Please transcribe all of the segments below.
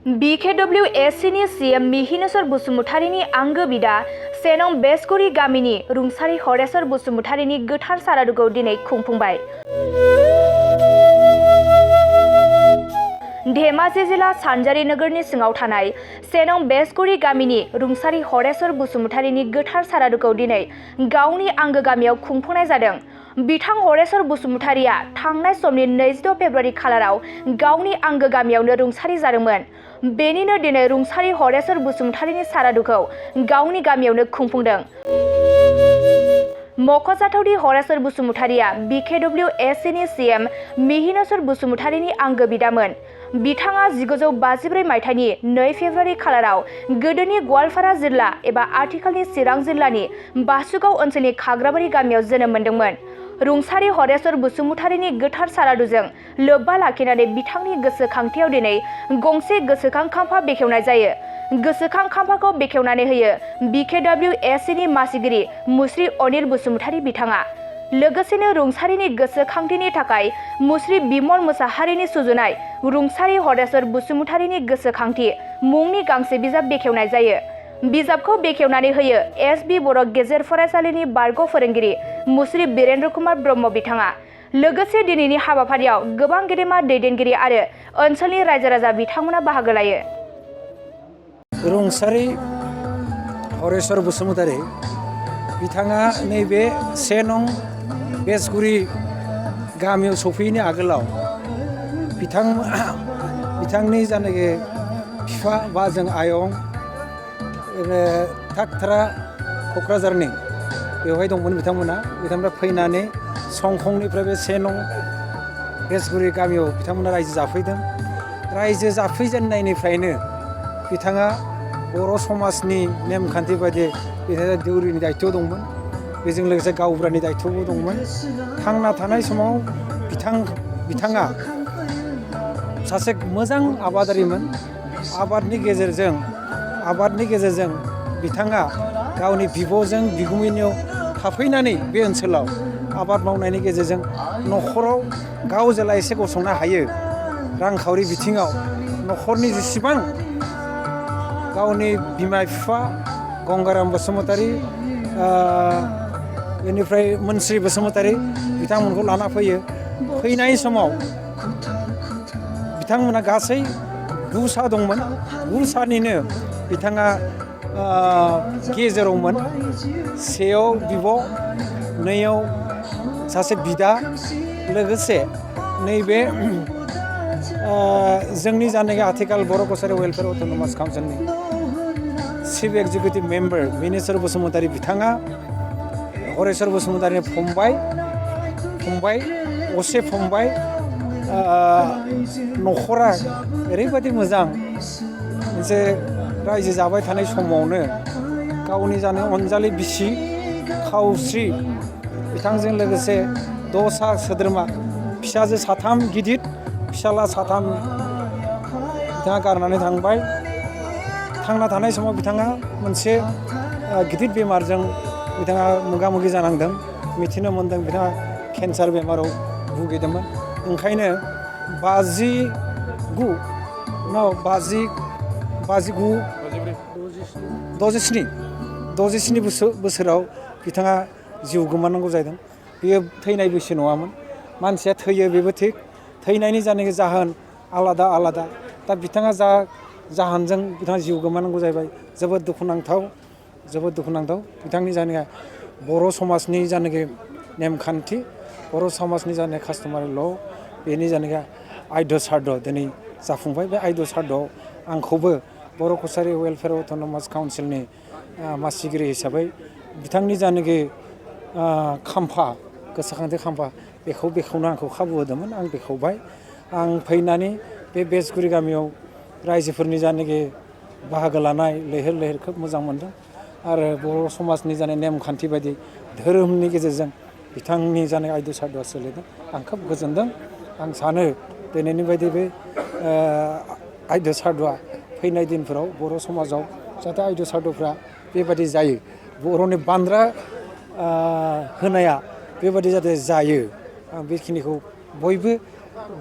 BKWACनि CM मिहिनेश्वर बसुमतारीनि आंगो बिदा सेनं बेसगुरि गामिनि रुंसारि हरेश्वर बसुमतारीनि गोथार सारादुखौ दिनै खुंफुंबाय। धेमाजि जिल्ला सानजारि नोगोरनि सिङाव थानाय सेनं बेसगुरि गामिनि रुंसारि हरेश्वर बसुमतारीनि गोथार सारादुखौ दिनै गावनि आंगो गामियाव खुंफुंनाय जादों। बिथां हरेश्वर बसुमतारीया थांनाय समनि 26 फेब्रुवारि खालाराव गावनि आंगो गामियावनो रुंसारि जादोंमोन। बेनिनो दिनै रुंसारि हरेश्वर बसुमतारीनि सारादुखौ गावनि गामियावनो खुंफुंदों। मख'जाथावदि हरेश्वर बसुमतारीया BKWACनि CM मिहिनेश्वर बसुमतारीनि आंगो बिदामोन। बिथाङा 1954 मायथाइनि 2 फेब्रुवारि खालाराव गोदोनि गवालपारा जिल्ला एबा आथिखालनि चिरां जिल्लानि बासुगाव ओनसोलनि खाग्राबारि गामियाव जोनोम मोनदोंमोन। रुंसारि हरेश्वर बसुमतारीनि गोथार सारादुजों लोब्बा लाखिनानै बिथांनि गोसोखांथियाव दिनै गंसे गोसोखां खाम्फा बेखेवनाय जायो। गोसोखां खाम्फाखौ बेखेवनानै होयो BKWACनि मासिगिरि मुस्रि अनिल बसुमतारी बिथाङा। लोगोसेनो रुंसारिनि गोसोखांथिनि थाखाय मुस्रि बिमल मुसाहारिनि सुजुनाय रुंसारि हरेश्वर बसुमतारीनि गोसोखांथि मुंनि गांसे बिजाब बेखेवनाय जायो। बिजाबखौ बेखेवनानै होयो SB बर' गेजेर फरायसालिनि बारग' फोरोंगिरि मुस्रि बिरेन्द्र कुमार ब्रह्म बिथाङा। लोगोसे दिनैनि हाबाफारियाव गोबां गेदेमा दैदेनगिरि आरो ओनसोलनि रायजो राजा बिथांमोना बाहागो लायो। रुंसारि हरेश्वर बसुमतारी बिथाङा नैबे सेनं बेसगुरि गामियाव सफैयैनि आगोलाव बिथांनि जानाखि बिफा बा जों आयं थाकथारा क'क्राझारनि बेवहाय दंमोन बिथांमोना फैनानै संखंनिफ्राय बे सेनं बेसगुरि गामियाव बिथांमोना रायजो जाफैदों। रायजो जाफैजेननायनिफ्रायनो बिथाङा बर' समाजनि नेमखान्थि बायदि बिथाङा दौरिनि दायथ' दंमोन। बेजों लोगोसे गावबुरानि दायथ'बो दंमोन। थांना थानाय समाव बिथाङा सासे मोजां आबादारिमोन। आबादनि गेजेरजों बिथाङा गावनि बिब'जों बिगुमैनियाव थाफैनानै बे ओनसोलाव आबाद मावनायनि गेजेरजों न'खराव गाव जेला एसे गसंनो हायो रांखावरि बिथिङाव न'खरनि जेसेबां गावनि बिमा बिफा गंगाराम बसुमतारी बेनिफ्राय मोनस्रि बसुमतारी बिथांमोनखौ लाना फैयो। फैनाय समाव बिथांमोना गासै 9 सा दंमोन। 9 सानिनो बिथाङा गेजेरावमोन। सेयाव बिब', नैयाव सासे बिदा, लोगोसे नैबे जोंनि जानाखि आथिखाल बर' कसारि वेलफेयार अट'नमास काउन्सिलनि chief executive member Mihineshwar Basumatary बिथाङा हरेश्वर बसुमतारीनि फंबाय असे फंबाय। न'खरा ओरैबायदि मोजां मोनसे रायजो जाबाय थानाय समावनो गावनि जानाय अनजालि बिसि खावस्रि बिथांजों लोगोसे 6 सा सोद्रोमा फिसाजो 3 गिदिर फिसाला 3 बिथाङा गारनानै थांबाय। थांना थानाय समाव बिथाङा मोनसे गिदिर बेमारजों बिथाङा मोगा मोगि जानांदों। मिथिनो मोन्दों बिथाङा केन्सार बेमाराव भुगिदोंमोन। ओंखायनो 67 बोसोराव बिथाङा जिउ गोमानांगौ जादों। बेयो थैनाय बैसो नङामोन। मानसिया थैयो बेबो थिग। थैनायनि जानाखि जाहोन आलादा। दा बिथाङा जा जाहोनजों बिथाङा जिउ गोमानांगौ जाहैबाय जोबोद दुखुनांथाव। बिथांनि जानाखि बर' समाजनि जानाखि नेमखान्थि बर' समाजनि जानाखि कास्टमारि ल' बेनि जानाखि आयध्य सारद दिनै जाफुंबाय। बे आयध्य सारदआव आंखौबो बर' कसारि वेलफेयार अट'नमास काउन्सिलनि मासिगिरि हिसाबै बिथांनि जानाखि गोसोखांथि खाम्फा बेखौ बेखेवनो आंखौ खाबु होदोंमोन। आं बेखेवबाय। आं फैनानै बे बेसगुरि गामियाव रायजोफोरनि जानाखि बाहागो लानाय लैहोर खोब मोजां मोनदों। आरो बर' समाजनि जानाय नेमखान्थि बायदि धोरोमनि गेजेरजों बिथांनि जानाय आयध्य सारदआ सोलिदों। आं खोब गोजोनदों। आं सानो दिनैनि बायदि बे आयध्य सारदआ फैनाय दिनफोराव बर' समाजाव जाहाथे आयध्य सारदफ्रा बेबायदि जायो। बर'नि बान्द्रा होनाया बेबायदि जाहाथे जायो। आं बेखिनिखौ बयबो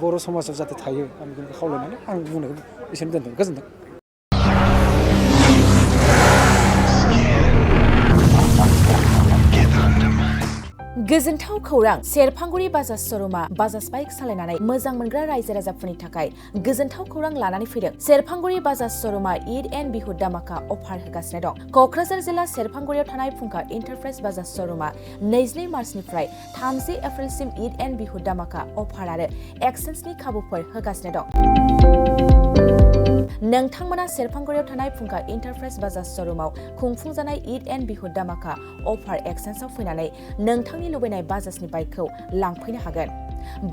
बर' समाजाव जाहाथे थायो आं बेखौ खावलायनानै आं बुंनायखौ एसेनो दोनदों गोजोन्थों। गोजोनथाव खौरां सेरफांगुरि बाजाज श'रुमा बाजाज बाइक सालायनानै मोजां मोनग्रा रायजो राजाफोरनि थाखाय गोजोनथाव खौरां लानानै फैदों। सेरफांगुरि बाजाज श'रुमा ईद एन्ड बिहु दामाका अफार होगासिनो दं। क'क्राझार जिल्ला सेरफांगुरियाव थानाय फुंखा इन्टारप्राइज बाजाज श'रुमा 22 मार्चनिफ्राय 30 एप्रिलसिम ईद एन्ड बिहु दामाका अफार आरो एक्सचेन्जनि खाबुफोर होगासिनो दं। नोंथांमोना सेरफांगुरियाव थानाय फुंखा इन्टारप्राइज बाजाज श'रुमाव खुंफुंजानाय ईद एन्ड बिहु दामाका अफार एक्सचेन्जआव फैनानै नोंथांनि लुबैनाय बाजाजनि बाइकखौ लांफैनो हागोन।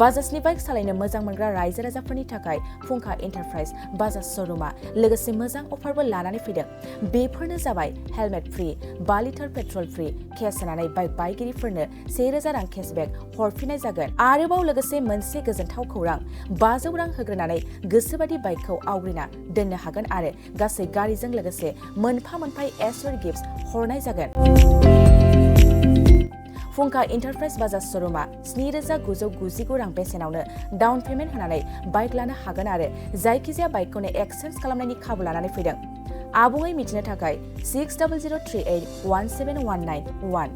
बाजाजनि बाइक सालायनो मोजां मोनग्रा रायजो राजाफोरनि थाखाय फुंखा इन्टारप्राइज बाजाज श'रुमा लोगोसे मोजां अफारबो लानानै फैदों। बेफोरनो जाबाय helmet free, 5 litre petrol free, case होनानै बाइक बायगिरिफोरनो 1000 रां केसबेक हरफिननाय जागोन। आरोबाव लोगोसे मोनसे गोजोनथाव खौरां 500 रां होग्रोनानै गोसोबादि बाइकखौ आवग्रिना दोननो हागोन आरो गासै गारिजों लोगोसे मोनफा एसर गिफ्ट हरनाय जागोन। फुंखा इन्टारप्राइज बाजाज श'रुमा 7999 रां बेसेनावनो डाउन पेमेन्ट होनानै बाइक लानो हागोन आरो जायखिजाया बाइकखौनो एक्सचेन्ज खालामनायनि खाबु लानानै फैदों। आबुङै मिथिनो थाखाय 6003817191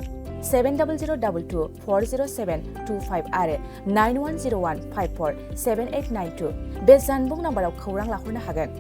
7002240725 आरो 9101547892 बे जानबुं नाम्बाराव खौरां लाहरनो हागोन।